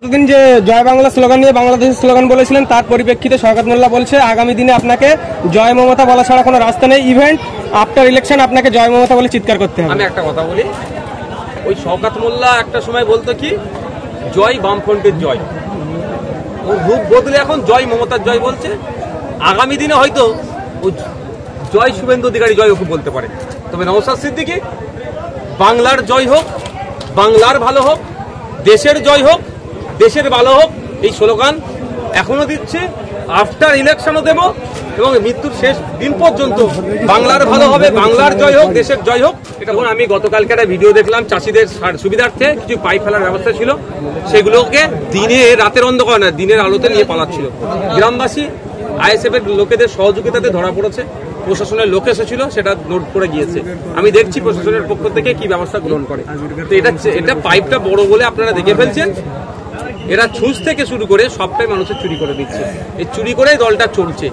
গতদিন যে জয় বাংলা স্লোগান নিয়ে বাংলাদেশের স্লোগান বলেছিলেন, তার পরিপ্রেক্ষিতে শওকত মোল্লা বলছে আগামী দিনে আপনাকে জয় মমতা বলা ছাড়া কোনো রাস্তা নেই। ইভেন্ট আফটার ইলেকশন আপনাকে জয় মমতা বলে চিৎকার করতে হবে। আমি একটা কথা বলি, ওই শওকত মোল্লা একটা সময় বলতো কি জয় বামফ্রন্টের জয়, ওর রূপ বদলে এখন জয় মমতার জয় বলছে। আগামী দিনে হয়তো ও জয় শুভেন্দু অধিকারী জয় ওকে বলতে পারে। তবে নওশাদ সিদ্দিকী বাংলার জয় হোক, বাংলার ভালো হোক, দেশের জয় হোক, দেশের ভালো হোক, এই স্লোগান এখনো দিচ্ছে, আফটার ইলেকশনও দেব এবং মৃত্যুর শেষ দিন পর্যন্ত বাংলার ভালো হবে, বাংলার জয় হোক, দেশের জয় হোক। এটা আমি গতকালকে একটা ভিডিও দেখলাম, চাষিদের সুবিধার্থে কিছু পাইপ ফেলার ব্যবস্থা ছিল, সেগুলোকে দিনে রাতের অন্ধকার না দিনের আলোতে নিয়ে পালাচ্ছিল। গ্রামবাসী আইএসএফ এর লোকেদের সহযোগিতাতে ধরা পড়েছে, প্রশাসনের লোক এসেছিল, সেটা নোট করে গিয়েছে। আমি দেখছি প্রশাসনের পক্ষ থেকে কি ব্যবস্থা গ্রহণ করে। তো এটা পাইপটা বড় বলে আপনারা দেখে ফেলছেন। এরা ছুঁচ থেকে শুরু করে সবটাই মানুষের চুরি করে দিচ্ছে। এই চুরি করেই দলটা চলছে।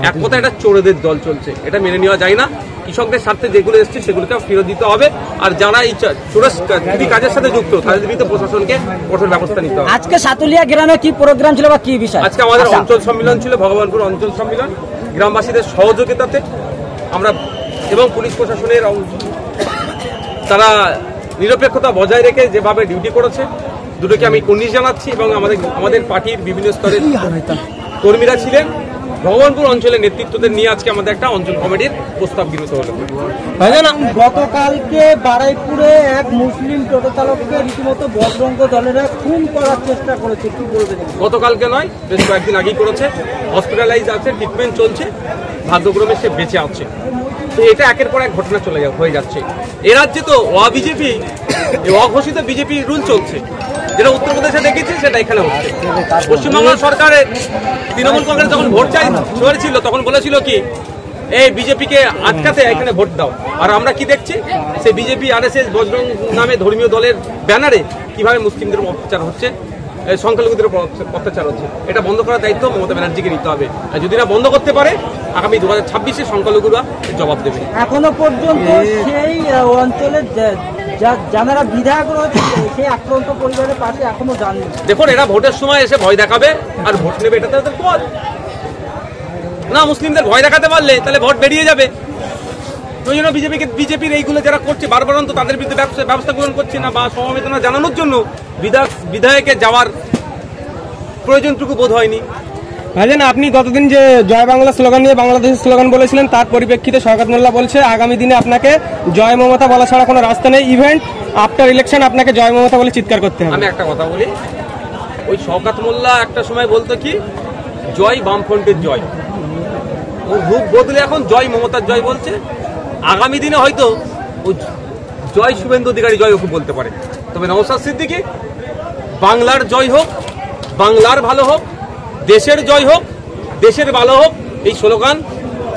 এক কথা এটা চোরেদের দল চলছে, এটা মেনে নেওয়া যায় না। কৃষকদের স্বার্থে যেগুলো এসছে সেগুলোকে ফেরত দিতে হবে, আর যারা এই চুরি কাজের সাথে যুক্ত তাদের বিরুদ্ধে প্রশাসনকে কঠোর ব্যবস্থা নিতে হবে। আজকে সাতুলিয়া গ্রামে কি প্রোগ্রাম ছিল বা কি বিষয়? আজকে আমাদের অঞ্চল সম্মেলন ছিল, ভগবানপুর অঞ্চল সম্মেলন। গ্রামবাসীদের সহযোগিতাতে আমরা এবং পুলিশ প্রশাসনের তারা নিরপেক্ষতা বজায় রেখে যেভাবে ডিউটি করেছে, দুটোকে আমি কুর্নিশ জানাচ্ছি। এবং আমাদের পার্টির বিভিন্ন স্তরের কর্মীরা ছিলেন, ভগবানপুর অঞ্চলের নেতৃত্বদের নিয়ে আজকে আমাদের একটা অঞ্চল কমিটির প্রস্তাব গৃহীত হলো। গতকালকে বারাইপুরে এক মুসলিম টোটো চালককে রীতিমতো বজরঙ্গ দলেরা খুন করার চেষ্টা করেছে, কি বলবেন? গতকালকে নয়, বেশ কয়েকদিন আগেই করেছে। হসপিটালাইজ আছে, ট্রিটমেন্ট চলছে, ভাগ্যক্রমে সে বেঁচে আছে। তো এটা একের পর এক ঘটনা হয়ে যাচ্ছে। এ রাজ্যে তো বিজেপি অঘোষিত বিজেপি রুল চলছে, যেটা উত্তরপ্রদেশে দেখেছি সেটা এখানে হচ্ছে। পশ্চিমবঙ্গ সরকারের তৃণমূল কংগ্রেস যখন ভোট ছিল তখন বলেছিল কি এই বিজেপিকে আটকাতে এখানে ভোট দাও। আর আমরা কি দেখছি, সে বিজেপি আরএসএস বজরং নামে ধর্মীয় দলের ব্যানারে কিভাবে মুসলিমদের অত্যাচার হচ্ছে, সংখ্যালঘুদের অত্যাচার হচ্ছে। এটা বন্ধ করার দায়িত্ব মমতা ব্যানার্জিকে নিতে হবে। আর যদি না বন্ধ করতে পারে, আগামী 2026-এ সংখ্যালঘুরা জবাব দেবে। এখনো পর্যন্ত সেই অঞ্চলের যারা বিধায়ক রয়েছে সেই আক্রান্ত পরিবারের পাশে এখনো যাননি। দেখুন, এরা ভোটের সময় এসে ভয় দেখাবে আর ভোট নেবে, এটা তাদের পথ না। মুসলিমদের ভয় দেখাতে পারলে তাহলে ভোট বেরিয়ে যাবে। ওই জন্য বিজেপির এইগুলো যারা করছে বারবার অন্ত তাদের বিরুদ্ধে ব্যবস্থা গ্রহণ করছে না, বা সমবেদনা জানানোর জন্য বিধায়কে যাওয়ার প্রয়োজনটুকু বোধ হয়নি। ভাইজান, আপনি গতদিন যে জয় বাংলা স্লোগান নিয়ে বাংলাদেশের স্লোগান বলেছিলেন, তার পরিপ্রেক্ষিতে শওকত মোল্লা বলছে আগামী দিনে আপনাকে জয় মমতা বলা ছাড়া কোনো রাস্তা নেই। ইভেন্ট আফটার ইলেকশন আপনাকে জয় মমতা বলে চিৎকার করতে হবে। আমি একটা কথা বলি, ওই শওকত মোল্লা একটা সময় বলতো কি জয় বামফ্রন্টের জয়, ওর রূপ বদলে এখন জয় মমতার জয় বলছে। আগামী দিনে হয়তো ও জয় শুভেন্দু অধিকারী জয় ওকে বলতে পারে। তবে নওশাদ সিদ্দিকী বাংলার জয় হোক, বাংলার ভালো হোক, দেশের জয় হোক, দেশের ভালো হোক, এই স্লোগান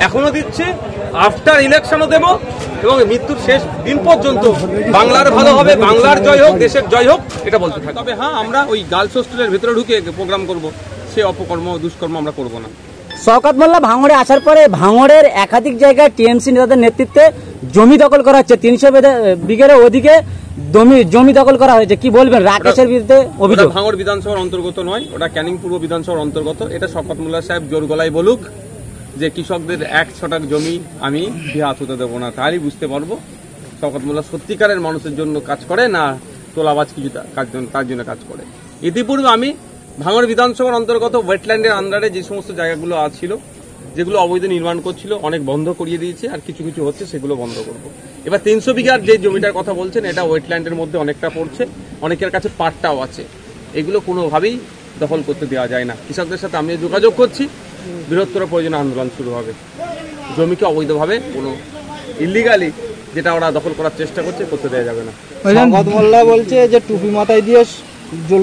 এখনো দিচ্ছে, আফটার ইলেকশনও দেব এবং মৃত্যুর শেষ দিন পর্যন্ত বাংলার ভালো হবে, বাংলার জয় হোক, দেশের জয় হোক, এটা বলতে থাকি। তবে হ্যাঁ, আমরা ওই গার্লস হোস্টেলের ভেতরে ঢুকে প্রোগ্রাম করব, সে অপকর্ম দুষ্কর্ম আমরা করব না। শওকত মোল্লা ভাঙড়ে আসার পরে ভাঙড়ের একাধিক জায়গায় টিএমসি নেতাদের নেতৃত্বে জমি দখল করা হচ্ছে, 300 বিঘের ওদিকে জমি দখল করা হয়েছে, কি বলবেন? রাকেশের বিরুদ্ধে অভিযোগ। ভাঙড় বিধানসভার অন্তর্গত নয়, ওটা ক্যানিং পূর্ব বিধানসভার অন্তর্গত। এটা শওকত মোল্লা সাহেব জোর গলায় বলুক যে কৃষকদের 1 ছটাক জমি আমি হাত হতে দেবো না, তাহলেই বুঝতে পারবো শওকত মোল্লা সত্যিকারের মানুষের জন্য কাজ করে না তোলাবাজ কিছু তার জন্য কাজ করে। ইতিপূর্বে আমি ভাঙড় বিধানসভার অন্তর্গত ওয়েটল্যান্ডের আন্ডারে যে সমস্ত জায়গাগুলো ছিল, যেগুলো অবৈধ নির্মাণ করছিল, অনেক বন্ধ করিয়ে দিয়েছে, আর কিছু কিছু হচ্ছে, সেগুলো বন্ধ করব। এবার 300 বিঘার যে জমিটার কথা বলছেন, এটা ওয়েটল্যান্ডের মধ্যে অনেকটা পড়ছে, অনেকের কাছে পাট্টাও আছে। এগুলো কোনোভাবেই দখল করতে দেওয়া যায় না। কৃষকদের সাথে আমি যোগাযোগ করছি, বৃহত্তর প্রয়োজনে আন্দোলন শুরু হবে। জমিকে অবৈধভাবে কোনো ইলিগালি যেটা ওরা দখল করার চেষ্টা করতে দেওয়া যাবে না। শওকত মোল্লা বলছে যে টুপি মাথায় দিয়ে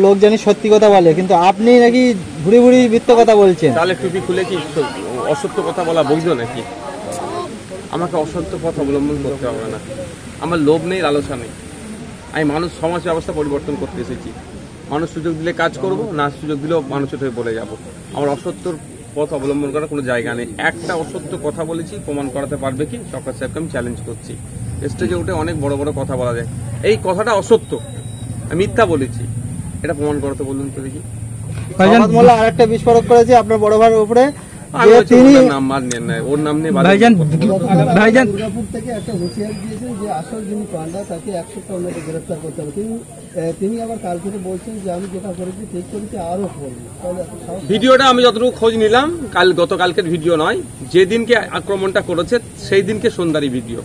লোক জানি সত্যি কথা বলে, কিন্তু আপনি নাকি ঘুরে ঘুরে মিথ্যা কথা বলছেন। তাহলে টুপি খুলে কি অসত্য কথা বলা বৈধ নাকি? আমাকে অসত্য পথ অবলম্বন করতে হবে না। আমার লোভ নেই, লালসা নেই। আমি সমাজ ব্যবস্থা পরিবর্তন করতে এসেছি। মানুষ সুযোগ দিলে কাজ করব, না সুযোগ দিলেও মানুষের হয়ে বলে যাব। আমার অসত্যর পথ অবলম্বন করার কোনো জায়গা নেই। একটা অসত্য কথা বলেছি, প্রমাণ করাতে পারবে কি? শওকত সাহেবকে আমি চ্যালেঞ্জ করছি। স্টেজে উঠে অনেক বড় বড় কথা বলা যায়, এই কথাটা অসত্য, আমি মিথ্যা বলেছি। এটা প্রমাণ করতে বলুন তো দেখি। শওকত মোল্লা আরেকটা বিস্ফোরক করেছে আপনার বড় ভাইয়ের উপরে, আমি যে বলছি তিনি ওর নাম আর নেন না, ওর নাম নিয়ে ভাইজান ভাইজান দুর্গাপুর থেকে একটা হুঁশিয়ারি দিয়েছেন যে আসল যিনি পান্ডা তাকে 1 সপ্তাহ মধ্যে গ্রেফতার করতে হবে। তিনি আবার কাল থেকে বলছেন যে আমি যেটা করেছি ঠিক করেছি, আরো করবো। তাহলে এত সাহস? ভিডিওটা আমি যতটুকু খোঁজ নিলাম, গতকালকের ভিডিও নয়, যেদিনকে আক্রমণটা করেছে সেই দিনকে সন্ধ্যারই ভিডিও।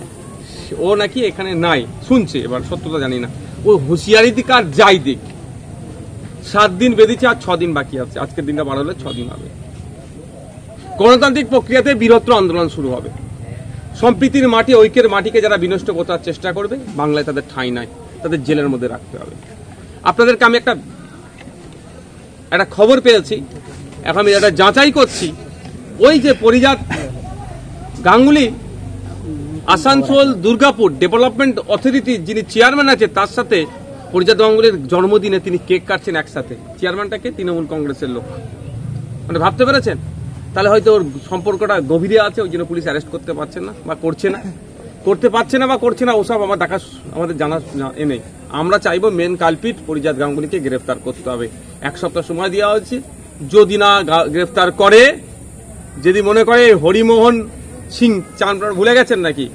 ও নাকি এখানে নাই শুনছে, এবার সত্যতা জানি না। ও হুঁশিয়ারি দিক আর যাই দিক, 7 দিন বেঁধেছে আর 6 দিন বাকি আছে। আজকের দিনটা বার হলে 6 দিন হবে। গণতান্ত্রিক প্রক্রিয়াতে বৃহত্তর আন্দোলন শুরু হবে। সম্প্রীতির মাটি, ঐক্যের মাটিকে যারা বিনষ্ট করার চেষ্টা করবে, বাংলায় তাদের ঠাঁই নাই, তাদের জেলের মধ্যে রাখতে হবে। আপনাদেরকে আমি একটা খবর পেয়েছি, এখন আমি এটা যাচাই করছি। ওই যে পরিজাত গাঙ্গুলি আসানসোল দুর্গাপুর ডেভেলপমেন্ট অথরিটির যিনি চেয়ারম্যান আছে, তার সাথে পরিজাত গাঙ্গুলির জন্মদিনে তিনি কেক কাটছেন একসাথে। চেয়ারম্যানটাকে তৃণমূল কংগ্রেসের লোক, মানে ভাবতে পেরেছেন? তাহলে হয়তো ওর সম্পর্কটা গভীরে আছে, ওই জন্য পুলিশ অ্যারেস্ট করতে পারছে না বা করছে না, ওসব আমাদের জানা নেই। আমরা চাইবো মেন কালপিট পরিজাত গাঙ্গুলিকে গ্রেফতার করতে হবে। 1 সপ্তাহ সময় দেওয়া হচ্ছে। যদি না গ্রেফতার করে, যদি মনে করে হরিমোহন সিং, ভুলে গেছেন নাকি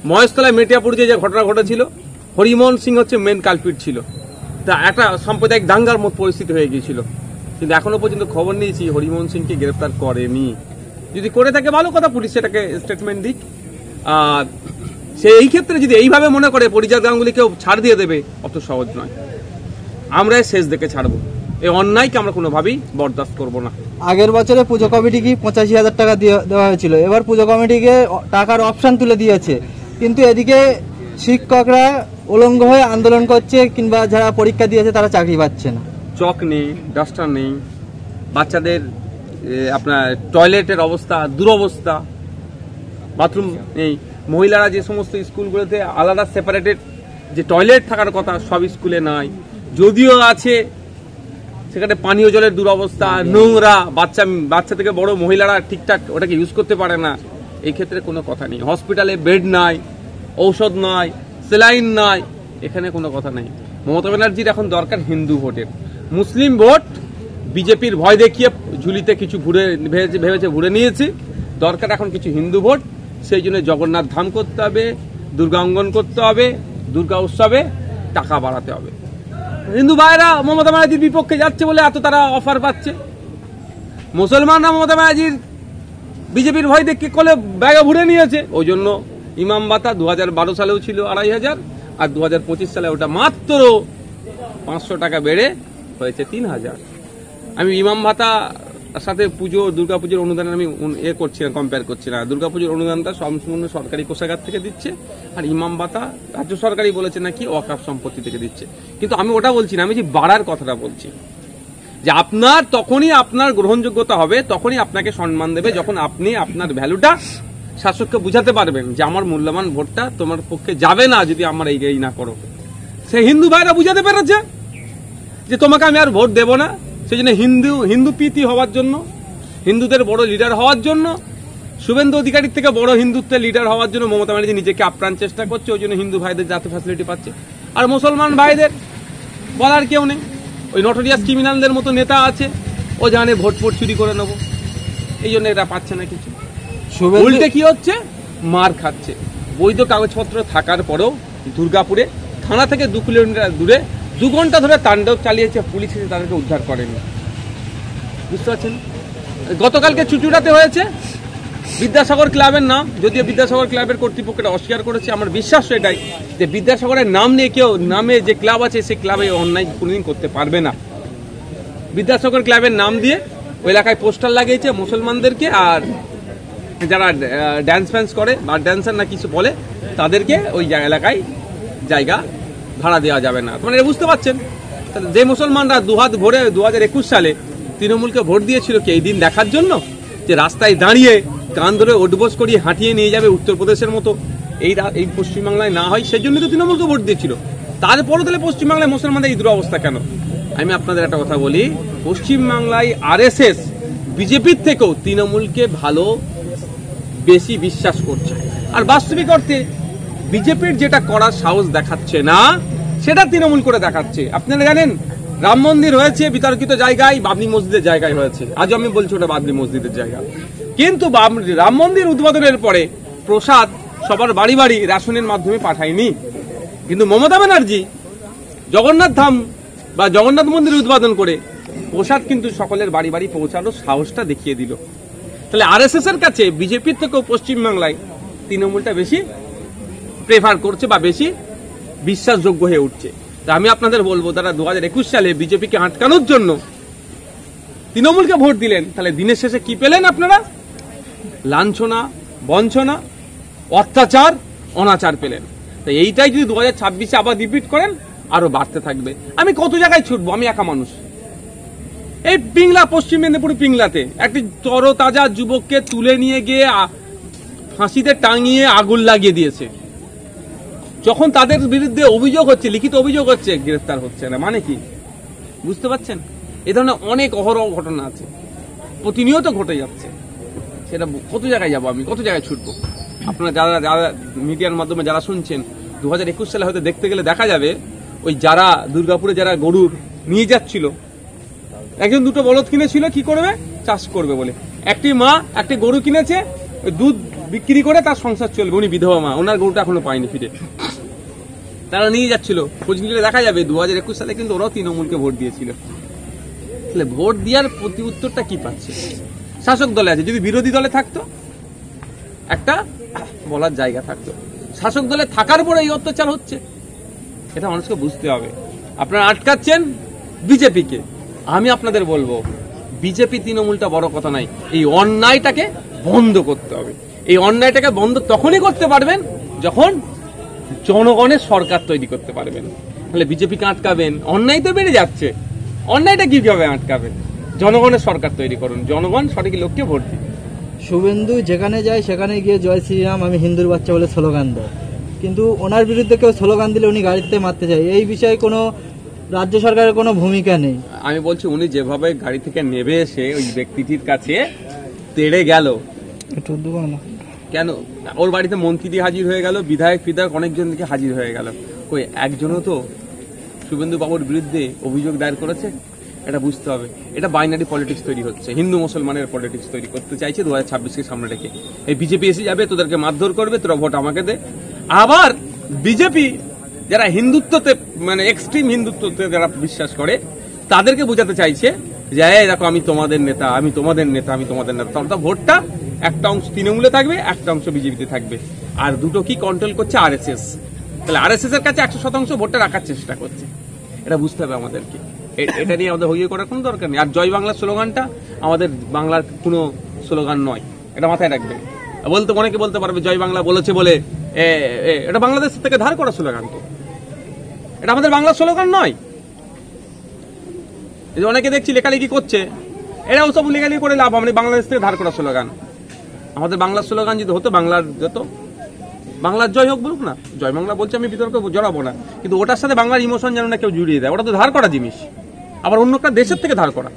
মহেশতলায় মেটিয়াপুর যে ঘটনা ঘটেছিল, হরিমোহন সিং হচ্ছে মেন কালপিট ছিল। তা একটা সাম্প্রদায়িক দাঙ্গার মতো পরিস্থিতি হয়ে গিয়েছিল, কিন্তু এখনো পর্যন্ত খবর নিয়েছি হরিমোহন সিংকে গ্রেফতার করেনি। যদি করে থাকে ভালো কথা, পুলিশ সেটাকে স্টেটমেন্ট দিক। আর সে এই ক্ষেত্রে যদি এইভাবে মনে করে পরিজাত গাঙ্গুলিকেও ছাড় দিয়ে দেবে, অত সহজ নয়। আমরা শেষ দেখে ছাড়বো, এই অন্যায়কে আমরা কোনোভাবেই বরদাস্ত করবো না। আগের বছরে পুজো কমিটিকে 85,000 টাকা দেওয়া হয়েছিল, এবার পুজো কমিটিকে টাকার অপশন তুলে দিয়েছে, কিন্তু এদিকে শিক্ষকরা উলঙ্গ হয়ে আন্দোলন করছে, কিংবা যারা পরীক্ষা দিয়েছে তারা চাকরি পাচ্ছে না। চক নেই, ডাস্টার নেই, বাচ্চাদের আপনার টয়লেটের অবস্থা দুরবস্থা, বাথরুম নেই। মহিলারা যে সমস্ত স্কুলগুলোতে আলাদা সেপারেটেড যে টয়লেট থাকার কথা, সব স্কুলে নাই। যদিও আছে, সেখানে পানীয় জলের দুরবস্থা, নোংরা, বাচ্চা থেকে বড় মহিলারা ঠিকঠাক ওটাকে ইউজ করতে পারে না। এই ক্ষেত্রে কোনো কথা নেই। হসপিটালে বেড নাই, ঔষধ নাই, সেলাইন নাই, এখানে কোনো কথা নেই। মমতা ব্যানার্জির এখন দরকার হিন্দু ভোটের। মুসলিম ভোট বিজেপির ভয় দেখিয়ে ঝুলিতে কিছু ভেবেছে ঘুরে নিয়েছে। দরকার এখন কিছু হিন্দু ভোট। সেই জন্য জগন্নাথ ধাম করতে হবে, দুর্গা অঙ্গন করতে হবে, দুর্গা উৎসবে টাকা বাড়াতে হবে। হিন্দু ভাইরা মমতা ব্যানার্জির বিপক্ষে যাচ্ছে বলে এত তারা অফার পাচ্ছে। মুসলমানরা মমতা ব্যানার্জির বিজেপির ভয় দেখে কলে ব্যাগে ভরে নিয়েছে। ওই জন্য ইমাম ভাতা 2012 সালেও ছিল 2,500, আর 2025 সালে ওটা মাত্র 500 টাকা বেড়ে হয়েছে 3,000। আমি ইমাম ভাতা সাথে দুর্গাপুজোর অনুদান আমি করছি না, কম্পেয়ার করছি না। দুর্গাপুজোর অনুদানটা সম্পূর্ণ সরকারি কোষাগার থেকে দিচ্ছে, আর ইমাম ভাতা রাজ্য সরকারই বলেছে নাকি ওয়াকফ সম্পত্তি থেকে দিচ্ছে। কিন্তু আমি ওটা বলছি না, আমি যে বাড়ার কথাটা বলছি, যে আপনার তখনই আপনার গ্রহণযোগ্যতা হবে, তখনই আপনাকে সম্মান দেবে, যখন আপনি আপনার ভ্যালুটা শাসককে বুঝাতে পারবেন যে আমার মূল্যবান ভোটটা তোমার পক্ষে যাবে না যদি আমার এই না করো। সে হিন্দু ভাইরা বুঝাতে পেরেছে যে তোমাকে আমি আর ভোট দেব না। সেই জন্য হিন্দু প্রীতি হওয়ার জন্য, হিন্দুদের বড় লিডার হওয়ার জন্য, শুভেন্দু অধিকারীর থেকে বড় হিন্দুত্বের লিডার হওয়ার জন্য মমতা ব্যানার্জি নিজেকে আপ্রাণ চেষ্টা করছে। ওই জন্য হিন্দু ভাইদের যাতে ফ্যাসিলিটি পাচ্ছে, আর মুসলমান ভাইদের বলার কেউ নেই। ওই নটোরিয়াস ক্রিমিনালদের মতো নেতা আছে, ও জানে ভোট চুরি করে নেবো, এই জন্য এটা পাচ্ছে না কিছু। উল্টে কি হচ্ছে, মার খাচ্ছে। বৈধ কাগজপত্র থাকার পরেও দুর্গাপুরে থানা থেকে 2 কিলোমিটার দূরে 2 ঘন্টা ধরে তাণ্ডব চালিয়েছে পুলিশ, এসে তাদেরকে উদ্ধার করেনি। বুঝতে পারছেন? গতকালকে চুচুড়াতে হয়েছে বিদ্যাসাগর ক্লাবের নাম, যদিও বিদ্যাসাগর ক্লাবের কর্তৃপক্ষটা অস্বীকার করেছে। আমার বিশ্বাস এটাই যে বিদ্যাসাগরের নাম নিয়ে কেউ, নামে যে ক্লাব আছে সেই ক্লাবে অন্যায় কোনোদিন করতে পারবে না। বিদ্যাসাগর ক্লাবের নাম দিয়ে ওই এলাকায় পোস্টার লাগিয়েছে মুসলমানদেরকে, আর যারা ড্যান্স ফ্যান্স করে বা ড্যান্সার না কিছু বলে তাদেরকে ওই এলাকায় জায়গা ভাড়া দেওয়া যাবে না। মানে বুঝতে পারছেন, যে মুসলমানরা দুহাত ভরে 2021 সালে তৃণমূলকে ভোট দিয়েছিল কি এই দিন দেখার জন্য, যে রাস্তায় দাঁড়িয়ে কান ধরে ওটবোস করিয়ে হাঁটিয়ে নিয়ে যাবে উত্তরপ্রদেশের মতো, এই পশ্চিমবাংলায় না হয় সেই জন্য তো তৃণমূলকে ভোট দিয়েছিল। তারপরও তাহলে পশ্চিমবাংলায় মুসলমানদের এই দুরবস্থা কেন? আমি আপনাদের একটা কথা বলি, পশ্চিমবাংলায় RSS বিজেপির থেকেও তৃণমূলকে ভালো বেশি বিশ্বাস করছে। আর বাস্তবিক অর্থে বিজেপির যেটা করার সাহস দেখাচ্ছে না, সেটা তৃণমূল করে দেখাচ্ছে। আপনারা জানেন রাম মন্দির হয়েছে বিতর্কিত জায়গায়, বাবরি মসজিদের জায়গায় হয়েছে। আজ আমি বলছি ওটা বাবরি মসজিদের জায়গা, কিন্তু রাম মন্দির উদ্বোধনের পরে প্রসাদ সবার বাড়ি বাড়ি রেশনের মাধ্যমে পাঠায়নি, কিন্তু মমতা ব্যানার্জি জগন্নাথ ধাম বা জগন্নাথ মন্দির উদ্বোধন করে প্রসাদ কিন্তু সকলের বাড়ি বাড়ি পৌঁছানোর সাহসটা দেখিয়ে দিল। তাহলে আরএসএস এর কাছে বিজেপির থেকেও পশ্চিমবাংলায় তৃণমূলটা বেশি প্রেফার করছে বা বেশি বিশ্বাসযোগ্য হয়ে উঠছে। তা আমি আপনাদের বলবো, তারা 2021 সালে বিজেপিকে আটকানোর জন্য তৃণমূলকে ভোট দিলেন, তাহলে দিনের শেষে কি পেলেন আপনারা? লাঞ্ছনা, বঞ্চনা, অত্যাচার, অনাচার পেলেন। তো এইটাই যদি 2026-এ আবার রিপিট করেন, আরো বাড়তে থাকবে। আমি কত জায়গায় ছুটবো, আমি একা মানুষ। এই পিংলা, পশ্চিম মেদিনীপুর পিংলাতে একটি তরতাজা যুবককে তুলে নিয়ে গিয়ে ফাঁসিতে টাঙিয়ে আগুন লাগিয়ে দিয়েছে। যখন তাদের বিরুদ্ধে অভিযোগ হচ্ছে, লিখিত অভিযোগ হচ্ছে, গ্রেফতার হচ্ছে না, মানে কি বুঝতে পারছেন? এ ধরনের অনেক অহরহ ঘটনা আছে, প্রতিনিয়ত ঘটে যাচ্ছে। সেটা কত জায়গায় যাবো আমি, কত জায়গায় ছুটবো? আপনারা যারা যারা মিডিয়ার মাধ্যমে যারা শুনছেন, 2021 সালে হয়তো দেখতে গেলে দেখা যাবে ওই যারা দুর্গাপুরে যারা গরু নিয়ে যাচ্ছিল, একজন দুটো বলদ কিনেছিল কি করবে, চাষ করবে বলে। একটি মা একটি গরু কিনেছে, দুধ বিক্রি করে তার সংসার চলবে। উনি বিধবা মা, ওনার গরুটা এখনো পায়নি ফিরে, তারা নিয়ে যাচ্ছিল। খোঁজ নিলে দেখা যাবে 2021 সালে কিন্তু ওরাও তৃণমূলকে ভোট দিয়েছিল। তাহলে ভোট দেওয়ার প্রতি উত্তরটা কি পাচ্ছে? শাসক দলে আছে, যদি বিরোধী দলে থাকতো একটা বলার জায়গা থাকতো। শাসক দলে থাকার পরে এই অত্যাচার হচ্ছে, এটা মানুষকে বুঝতে হবে। আপনারা আটকাচ্ছেন বিজেপিকে। আমি আপনাদের বলবো, বিজেপি তৃণমূলটা বড় কথা নাই, এই অন্যায়টাকে বন্ধ করতে হবে। এই অন্যায়টাকে বন্ধ তখনই করতে পারবেন যখন জনগণের সরকার তৈরি করতে পারবেন। তাহলে বিজেপিকে আটকাবেন, অন্যায় তো বেড়ে যাচ্ছে, অন্যায়টা কিভাবে আটকাবেন? জনগণের সরকার তৈরি করুন, জনগণ সঠিক লোককে ভোট দিন। শুভেন্দু যেখানে যায় সেখানে গিয়ে জয় শ্রীরাম আমি হিন্দুর বাচ্চা বলে স্লোগান দেয়, কিন্তু ওনার বিরুদ্ধে কেউ স্লোগান দিলে উনি গাড়িতে মারতে চায়। এই বিষয়ে কোনো রাজ্য সরকারের কোনো ভূমিকা নেই। আমি বলছি, উনি যেভাবে গাড়ি থেকে নেমে এসে ওই ব্যক্তিটির কাছে তেড়ে গেল, কেন ওর বাড়িতে মন্ত্রী হাজির হয়ে গেল, বিধায়ক ফিধায়ক অনেকজন থেকে হাজির হয়ে গেল, কই একজনও তো শুভেন্দু বাবুর বিরুদ্ধে অভিযোগ দায়ের করেছে? এটা বুঝতে হবে। এটা বাইনারি পলিটিক্স তৈরি হচ্ছে, হিন্দু মুসলমানের পলিটিক্স তৈরি করতে চাইছে 2026-কে সামনে রেখে। এই বিজেপি এসে যাবে, তোদেরকে মারধর করবে, তোরা ভোট আমাকে দে। আবার বিজেপি যারা হিন্দুত্বতে, মানে এক্সট্রিম হিন্দুত্বতে যারা বিশ্বাস করে, তাদেরকে বোঝাতে চাইছে যে দেখো আমি তোমাদের নেতা, আমি তোমাদের নেতা, আমি তোমাদের নেতা। অর্থাৎ ভোটটা একটা অংশ তৃণমূলে থাকবে, একটা অংশ বিজেপিতে থাকবে। আর দুটো কি কন্ট্রোল করছে? আরএসএস। তাহলে আরএসএস এর কাছে 100% ভোটটা রাখার চেষ্টা করছে। এটা বুঝতে হবে আমাদেরকে। এটা নিয়ে আমাদের হইয়ে করার কোনো দরকার নেই। আর জয় বাংলা স্লোগানটা আমাদের বাংলার কোনো স্লোগান নয়, এটা মাথায় রাখবেন। অনেকে বলতে পারবে জয় বাংলা বলেছে বলে, এটা বাংলাদেশ থেকে ধার করা স্লোগান, তো এটা আমাদের বাংলা স্লোগান নয়। অনেকে দেখছি লেখালেখি করছে, এটা ওসব লেখালেখি করে লাভ, আমাদের বাংলাদেশ থেকে ধার করা স্লোগান। আমাদের বাংলা স্লোগান যদি হতো, বাংলার যত বাংলার জয় হোক বলুক না, জয় বাংলা বলছে, আমি বিতর্ক জড়াবো না, কিন্তু ওটার সাথে বাংলার ইমোশন যেন না কেউ জুড়িয়ে দেয়। ওটা তো ধার করা জিনিস, আবার অন্য একটা দেশের থেকে ধার করা।